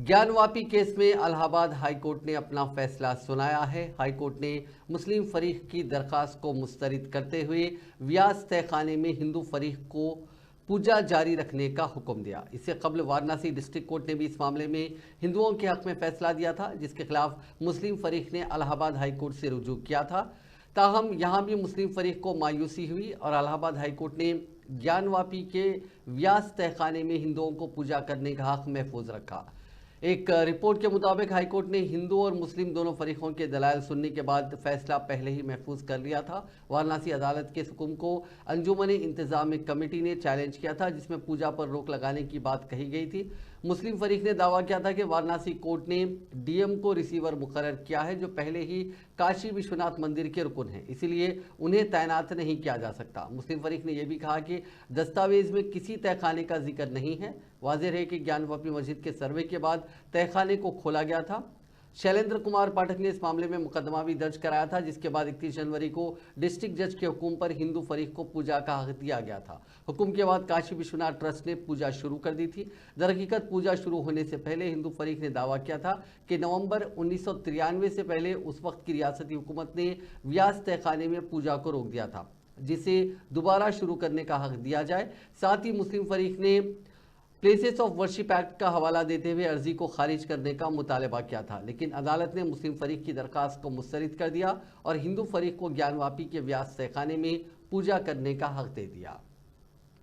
Gyanvapi case में Allahabad high court ने अपना फैसला सुनाया है। हाईकोर्ट ने मुस्लिम फरीक की दरखास्त को मुस्तरद करते हुए व्यास तहखाने में हिंदू फरीक को पूजा जारी रखने का हुक्म दिया। इससे कबल वाराणसी डिस्ट्रिक्ट कोर्ट ने भी इस मामले में हिंदुओं के हक में फैसला दिया था, जिसके खिलाफ मुस्लिम फरीक ने इलाहाबाद हाईकोर्ट से रुजू किया था। ताहम यहां भी मुस्लिम फरीक को मायूसी हुई और इलाहाबाद हाईकोर्ट ने ज्ञानवापी के व्यास तहखाने में हिंदुओं को पूजा करने का हक महफूज रखा। एक रिपोर्ट के मुताबिक हाईकोर्ट ने हिंदू और मुस्लिम दोनों फरीकों के दलाइल सुनने के बाद फैसला पहले ही महफूज कर लिया था। वाराणसी अदालत के हुक्म को अंजुमन इंतजाम कमेटी ने चैलेंज किया था, जिसमें पूजा पर रोक लगाने की बात कही गई थी। मुस्लिम फरीक ने दावा किया था कि वाराणसी कोर्ट ने डीएम को रिसीवर मुकर्रर किया है, जो पहले ही काशी विश्वनाथ मंदिर के रुकन हैं, इसीलिए उन्हें तैनात नहीं किया जा सकता। मुस्लिम फरीक ने यह भी कहा कि दस्तावेज में किसी तहखाने का जिक्र नहीं है। वाज़ेह है कि ज्ञानवापी मस्जिद के सर्वे के बाद तहखाने को खोला गया था। शैलेंद्र कुमार पाठक ने इस मामले में मुकदमा भी दर्ज कराया था, जिसके बाद 31 जनवरी को डिस्ट्रिक्ट जज के हुक्म पर हिंदू फरीक को पूजा का हक दिया गया था। हुक्म के बाद काशी विश्वनाथ ट्रस्ट ने पूजा शुरू कर दी थी। दरहकीकत पूजा शुरू होने से पहले हिंदू फरीक ने दावा किया था कि नवंबर 1993 से पहले उस वक्त की रियासती हुकूमत ने व्यास तहखाने में पूजा को रोक दिया था, जिसे दोबारा शुरू करने का हक दिया जाए। साथ ही मुस्लिम फरीक ने प्लेसेस ऑफ वर्शिप एक्ट का हवाला देते हुए अर्जी को खारिज करने का मुतालबा किया था, लेकिन अदालत ने मुस्लिम फरीक की दरखास्त को मुस्तरद कर दिया और हिंदू फरीक को ज्ञानवापी के व्यास तहखाने में पूजा करने का हक दे दिया।